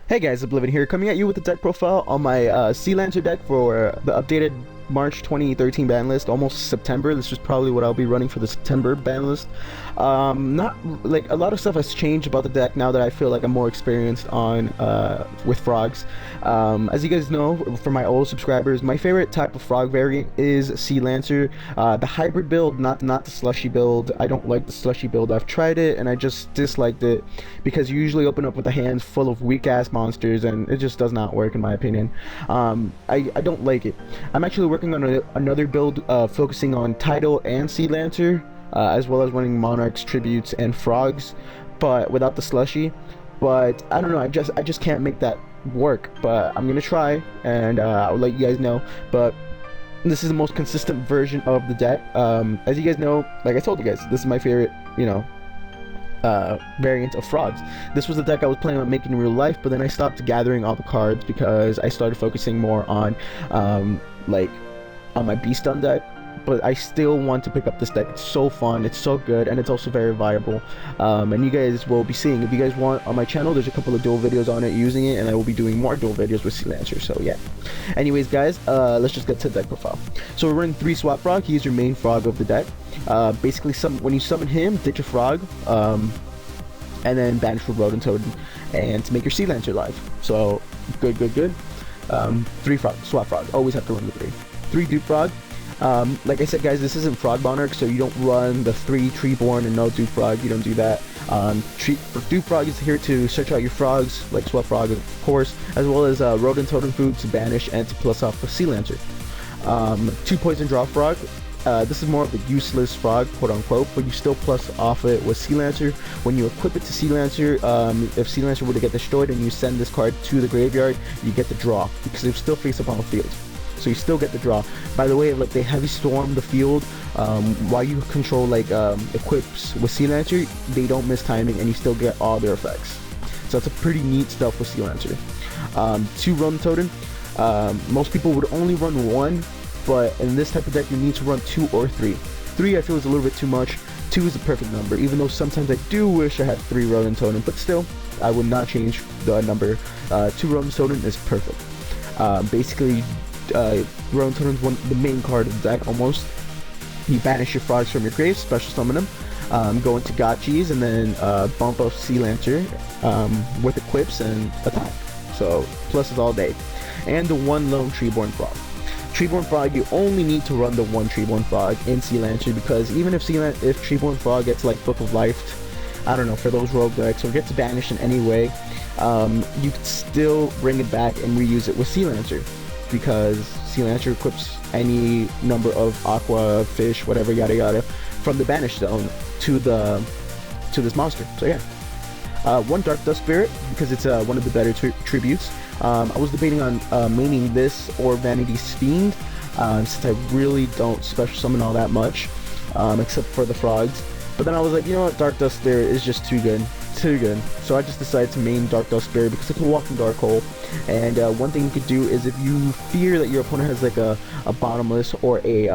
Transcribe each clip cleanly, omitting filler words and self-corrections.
Hey guys, Oblivion here, coming at you with the deck profile on my Sea Lancer deck for the updated March 2013 ban list, almost September. This is probably what I'll be running for the September ban list. Not like a lot of stuff has changed about the deck now that I feel like I'm more experienced on with frogs. As you guys know, for my old subscribers, my favorite type of frog variant is Sea Lancer. The hybrid build, not the slushy build. I don't like the slushy build. I've tried it and I just disliked it because you usually open up with a hands full of weak ass monsters and it just does not work in my opinion. I don't like it. I'm actually working on another build focusing on Tidal and Sea Lancer, as well as running Monarchs, Tributes, and Frogs, but without the slushy. But I don't know, I just can't make that work, but I'm gonna try, and I'll let you guys know. But this is the most consistent version of the deck. As you guys know, like I told you guys, this is my favorite, variant of frogs. This was the deck I was planning on making in real life, but then I stopped gathering all the cards because I started focusing more on on my beast stun deck. But I still want to pick up this deck. It's so fun, it's so good, and it's also very viable. And you guys will be seeing, if you guys want, on my channel there's a couple of duel videos on it using it, and I will be doing more duel videos with Sea Lancer, so yeah. Anyways guys, let's just get to the deck profile. So we're running 3 swap frog. He is your main frog of the deck. Basically, when you summon him, ditch a frog, and then banish for Rodent Totem, and to make your Sea Lancer live. So good. 3 frog, swap frog, always have to run the 3 dupe frog. Like I said guys, this isn't Frog Monarch, so you don't run the 3 Treeborn and no Dupe Frog. You don't do that. Dupe Frog is here to search out your frogs, like Swap Frog of course, as well as Rodent Totem Food to banish and to plus off a Sea Lancer. 2 Poison Draw Frog. This is more of a useless frog, quote unquote, but you still plus off it with Sea Lancer. When you equip it to Sea Lancer, if Sea Lancer were to get destroyed and you send this card to the graveyard, you get the draw, because it still face up on the field. So you still get the draw. By the way, like, they heavy storm the field while you control equips with Sea Lancer, they don't miss timing and you still get all their effects. So that's a pretty neat stuff with Sea Lancer. 2 Rodent Totem. Most people would only run 1, but in this type of deck you need to run 2 or 3. 3 I feel is a little bit too much. 2 is the perfect number, even though sometimes I do wish I had 3 Rodent Totem, but still, I would not change the number. 2 Rodent Totem is perfect. Basically, Rodent Totem is the main card of the deck almost. You banish your frogs from your grave, special summon them, go into Gotchis, and then bump up Sea Lancer with equips and attack. So pluses all day. And the 1 lone Treeborn Frog. Treeborn Frog, you only need to run the 1 Treeborn Frog in Sea Lancer, because even if Treeborn Frog gets like Book of Life, I don't know, for those rogue decks, or gets banished in any way, you can still bring it back and reuse it with Sea Lancer, because Sea Lancer equips any number of aqua, fish, whatever, yada yada, from the banished zone to this monster. So yeah. 1 Dark Dust Spirit, because it's one of the better tributes. I was debating on maining this or Vanity's Fiend, since I really don't special summon all that much, except for the frogs. But then I was like, you know what, Dark Dust Spirit is just too good. So I just decided to main Dark Dust Spirit because it can walk in Dark Hole. And one thing you could do is, if you fear that your opponent has like a bottomless or a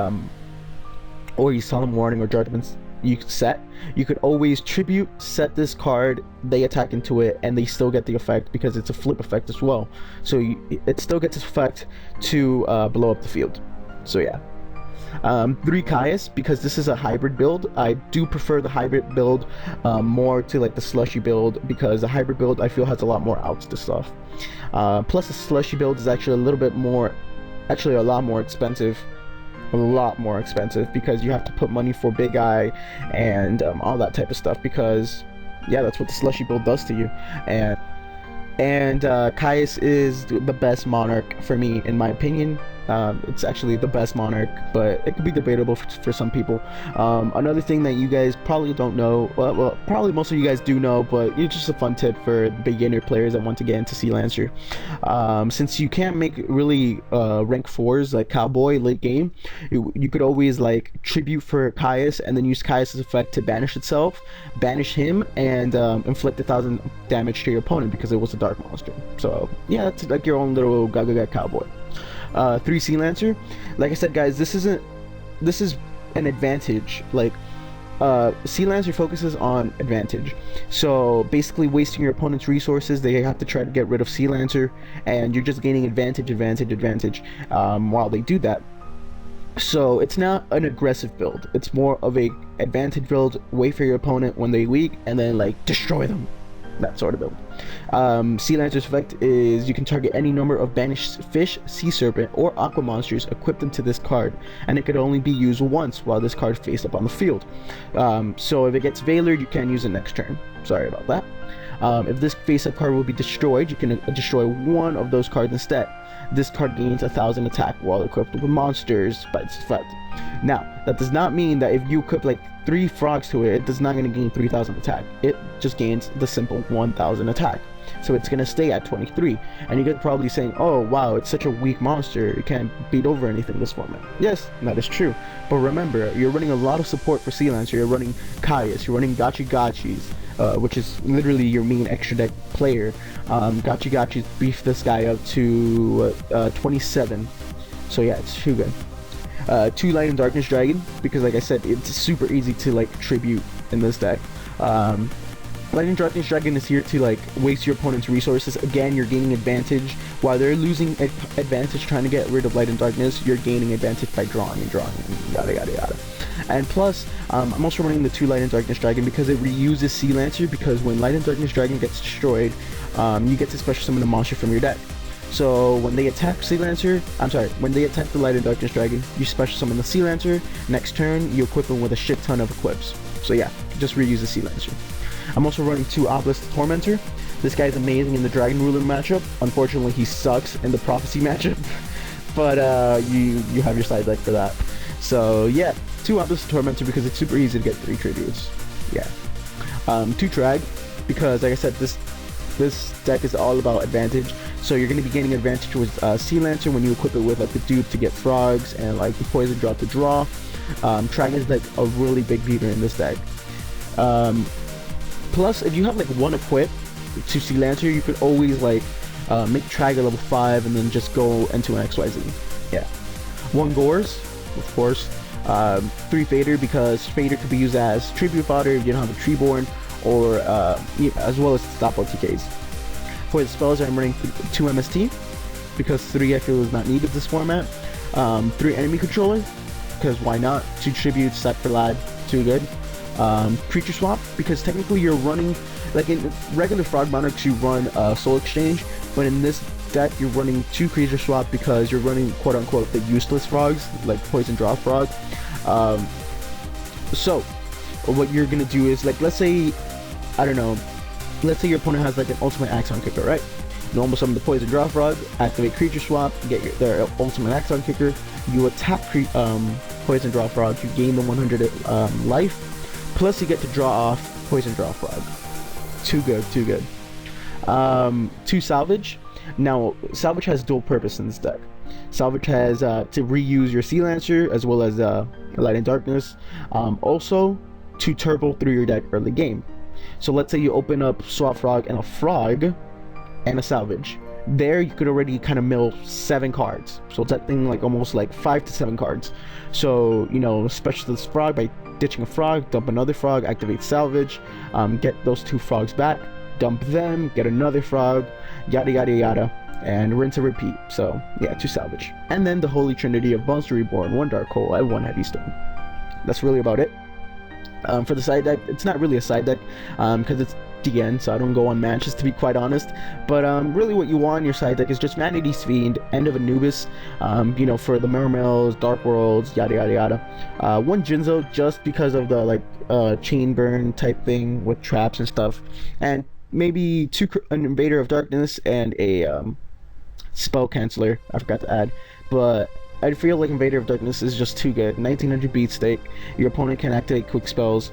Solemn Warning or Judgments you could set, you could always tribute, set this card, they attack into it, and they still get the effect because it's a flip effect as well. So it still gets its effect to blow up the field. So yeah. 3 Caius, because this is a hybrid build. I do prefer the hybrid build more to like the slushy build, because the hybrid build I feel has a lot more outs to stuff. Plus the slushy build is actually a lot more expensive. Because you have to put money for Big Eye and all that type of stuff, because yeah, that's what the slushy build does to you. And Caius is the best Monarch for me, in my opinion. It's actually the best Monarch, but it could be debatable for some people. Another thing that you guys probably don't know, well, probably most of you guys do know, but it's just a fun tip for beginner players that want to get into Sea Lancer. Since you can't make really rank 4s like Cowboy late game, you could always like tribute for Caius and then use Caius' effect to banish itself, banish him, and inflict 1,000 damage to your opponent because it was a dark monster. So yeah, that's like your own little Gaga Cowboy. 3 Sea Lancer. Like I said guys, this is an advantage. Like, Sea Lancer focuses on advantage. So basically wasting your opponent's resources, they have to try to get rid of Sea Lancer, and you're just gaining advantage while they do that. So it's not an aggressive build, it's more of a advantage build. Wait for your opponent when they weak and then like destroy them, that sort of build. Sea Lancer's effect is you can target any number of banished fish, sea serpent, or aqua monsters, equip them to this card, and it could only be used once while this card is face up on the field. So if it gets Veilered, you can't use it next turn. Sorry about that. If this face up card will be destroyed, you can destroy one of those cards instead. This card gains 1000 attack while equipped with monsters by its effect. Now, that does not mean that if you equip like 3 frogs to it, it does not going to gain 3000 attack. It just gains the simple 1000 attack. So it's going to stay at 23. And you get probably saying, oh wow, it's such a weak monster, it can't beat over anything this format. Yes, that is true. But remember, you're running a lot of support for Sea Lancer. You're running Caius, you're running Gachis, which is literally your main extra deck player. Gachis beef this guy up to 27. So yeah, it's too good. 2 Light and Darkness Dragon, because like I said, it's super easy to like tribute in this deck. Light and Darkness Dragon is here to like waste your opponent's resources. Again, you're gaining advantage while they're losing advantage trying to get rid of Light and Darkness. You're gaining advantage by drawing and yada yada yada. And plus, I'm also running the 2 Light and Darkness Dragon because it reuses Sea Lancer, because when Light and Darkness Dragon gets destroyed, you get to special summon a monster from your deck. So when they attack Sea Lancer, when they attack the Light and Darkness Dragon, you special summon the Sea Lancer. Next turn, you equip them with a shit ton of equips. So yeah, just reuse the Sea Lancer. I'm also running 2 Obelisk Tormentor. This guy's amazing in the Dragon Ruler matchup. Unfortunately, he sucks in the Prophecy matchup. But you have your side deck for that. So yeah, 2 Obelisk Tormentor because it's super easy to get 3 tributes. Yeah. 2 Drag, because like I said, this deck is all about advantage. So you're going to be gaining advantage with Sea Lancer when you equip it with like the dupe to get frogs and like the poison drop to draw. Dragon is like a really big beater in this deck. Plus, if you have like 1 equip to Sea Lancer, you could always like make Traga level 5 and then just go into an XYZ. Yeah. 1 Gores, of course. 3 Fader, because Fader could be used as tribute fodder if you don't have a Treeborn, or as well as stop OTKs. For the spells, I'm running 2 MST, because 3 I feel is not needed this format. 3 Enemy Controller, because why not? 2 Tributes, Sack for Lad, too good. Creature Swap, because technically you're running, like in regular Frog Monarchs you run Soul Exchange, but in this deck you're running 2 Creature Swap because you're running quote unquote the useless frogs, like Poison Draw Frog. So what you're gonna do is, like, let's say, I don't know, let's say your opponent has like an ultimate Axon Kicker, right? You almost summon the Poison Draw Frog, activate Creature Swap, get their ultimate Axon Kicker, you attack Poison Draw Frog, you gain the 100 life, plus you get to draw off Poison Draw Frog. Too good, too good. 2 Salvage. Now, Salvage has dual purpose in this deck. Salvage has to reuse your Sea Lancer as well as Light and Darkness. Also, to turbo through your deck early game. So let's say you open up Swap Frog and a Frog and a Salvage. There you could already kind of mill 7 cards. So it's that thing like almost like 5 to 7 cards. So, you know, special this Frog by ditching a Frog, dump another Frog, activate Salvage, get those 2 frogs back, dump them, get another Frog, yada yada yada, and rinse and repeat. So yeah, 2 Salvage. And then the Holy Trinity of Monster Reborn, 1 Dark Hole, and 1 Heavy Stone. That's really about it. For the side deck, it's not really a side deck because it's DN, so I don't go on matches, to be quite honest. But really what you want in your side deck is just Vanity's Fiend, End of Anubis, you know, for the Mermails, Dark Worlds, yada yada yada. 1 Jinzo, just because of the like chain burn type thing with traps and stuff, and maybe 2 an Invader of Darkness and a Spell Canceller I forgot to add. But I feel like Invader of Darkness is just too good. 1900 beat stake, your opponent can activate quick spells.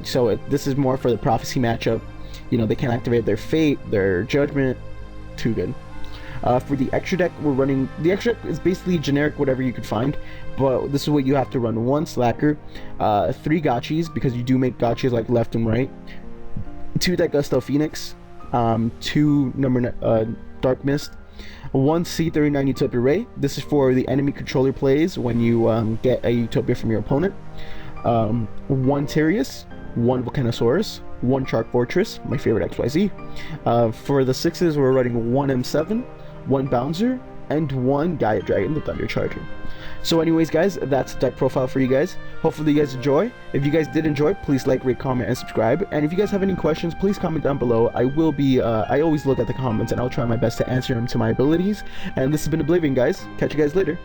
So this is more for the Prophecy matchup. You know, they can activate their Fate, their Judgment. Too good. For the extra deck, we're running, the extra deck is basically generic whatever you could find, but this is what you have to run: 1 Slacker, 3 Gachis, because you do make Gachis like left and right, 2 Daigusto Phoenix, 2 Dark Mist, 1 C39 Utopia Ray. This is for the enemy controller plays when you get a Utopia from your opponent. 1 Tyrius, 1 Volcanosaurus, 1 Shark Fortress, my favorite XYZ. For the 6s, we're running 1 M7, 1 Bouncer, and 1 Gaia Dragon, the Thunder Charger. So anyways, guys, that's the deck profile for you guys. Hopefully you guys enjoy. If you guys did enjoy, please like, rate, comment, and subscribe. And if you guys have any questions, please comment down below. I will be, I always look at the comments, and I'll try my best to answer them to my abilities. And this has been Oblivion, guys. Catch you guys later.